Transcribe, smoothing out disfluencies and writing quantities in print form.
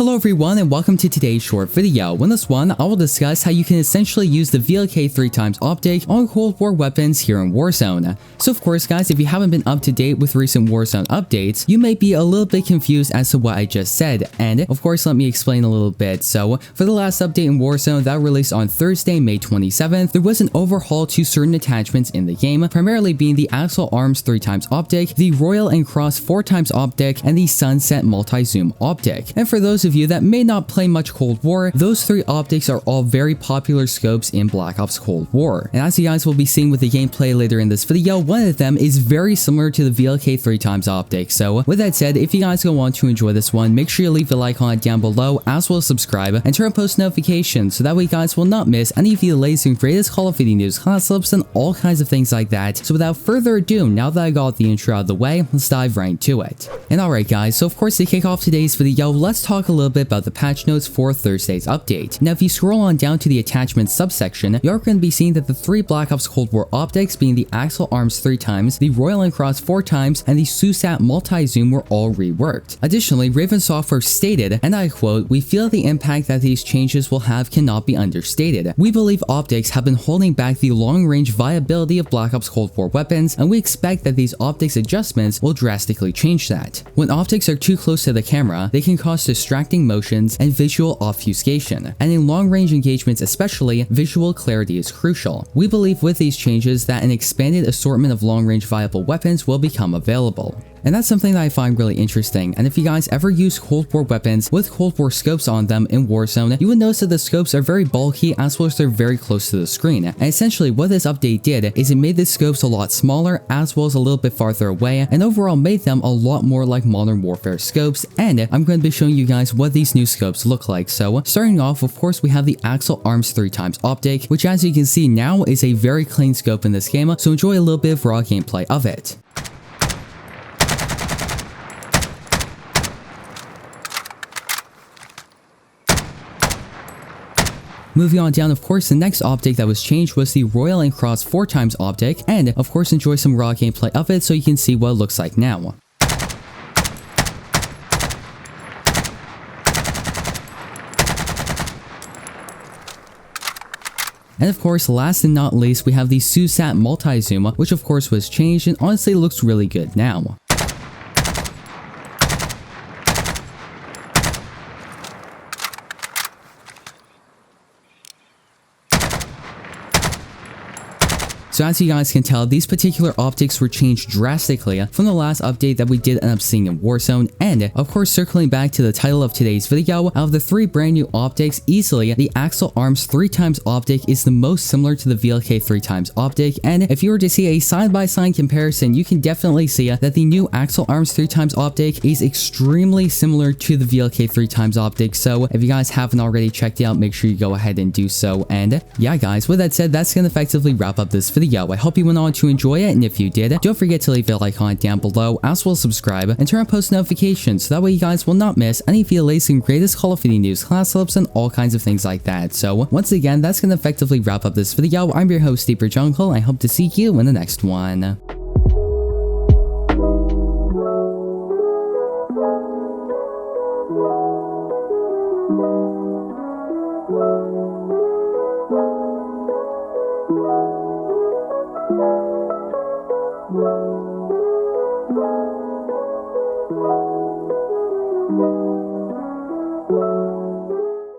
Hello everyone and welcome to today's short video. In this one, I will discuss how you can essentially use the VLK 3.0x optic on Cold War weapons here in Warzone. So of course guys, if you haven't been up to date with recent Warzone updates, you may be a little bit confused as to what I just said, and of course let me explain a little bit. So for the last update in Warzone that released on Thursday, May 27th, there was an overhaul to certain attachments in the game, primarily being the Axial Arms 3.0x optic, the Royal and Kross 4.0x optic, and the SUSAT Multizoom Optic. And for those of you that may not play much Cold War, those three optics are all very popular scopes in Black Ops Cold War. And as you guys will be seeing with the gameplay later in this video, one of them is very similar to the VLK 3.0x optic. So with that said, if you guys go on to enjoy this one, make sure you leave a like on it down below, as well as subscribe and turn on post notifications so that way you guys will not miss any of the latest and greatest Call of Duty news, class clips, and all kinds of things like that. So without further ado, now that I got the intro out of the way, let's dive right into it. And alright guys, so of course to kick off today's video, let's talk a little bit about the patch notes for Thursday's update. Now if you scroll on down to the attachments subsection, you're going to be seeing that the three Black Ops Cold War optics, being the Axial Arms 3.0x, the Royal and Kross 4.0x, and the SUSAT Multizoom, were all reworked. Additionally, Raven Software stated, and I quote, "We feel the impact that these changes will have cannot be understated. We believe optics have been holding back the long-range viability of Black Ops Cold War weapons, and we expect that these optics adjustments will drastically change that. When optics are too close to the camera, they can cause distracting motions and visual obfuscation, and in long-range engagements especially, visual clarity is crucial. We believe with these changes that an expanded assortment of long-range viable weapons will become available." And that's something that I find really interesting, and if you guys ever use Cold War weapons with Cold War scopes on them in Warzone, you would notice that the scopes are very bulky as well as they're very close to the screen. And essentially what this update did is it made the scopes a lot smaller as well as a little bit farther away, and overall made them a lot more like Modern Warfare scopes, and I'm going to be showing you guys what these new scopes look like. So starting off, of course, we have the Axial Arms 3.0x optic, which as you can see now is a very clean scope in this game, so enjoy a little bit of raw gameplay of it. Moving on down, of course, the next optic that was changed was the Royal and Kross 4.0x optic, and of course enjoy some raw gameplay of it so you can see what it looks like now. And of course, last and not least, we have the SUSAT Multizoom, which of course was changed and honestly looks really good now. So as you guys can tell, these particular optics were changed drastically from the last update that we did end up seeing in Warzone, and of course circling back to the title of today's video, out of the three brand new optics, easily the Axial Arms 3.0x optic is the most similar to the VLK 3.0x optic, and if you were to see a side-by-side comparison, you can definitely see that the new Axial Arms 3.0x optic is extremely similar to the VLK 3.0x optic. So if you guys haven't already checked it out, make sure you go ahead and do so. And yeah guys, with that said, that's gonna effectively wrap up this video. I hope you went on to enjoy it, and if you did, don't forget to leave a like on it down below, as well as subscribe and turn on post notifications so that way you guys will not miss any of the latest and greatest Call of Duty news, class clips, and all kinds of things like that. So once again, that's gonna effectively wrap up this video. I'm your host, Deeper Jungle. I hope to see you in the next one. Thank you.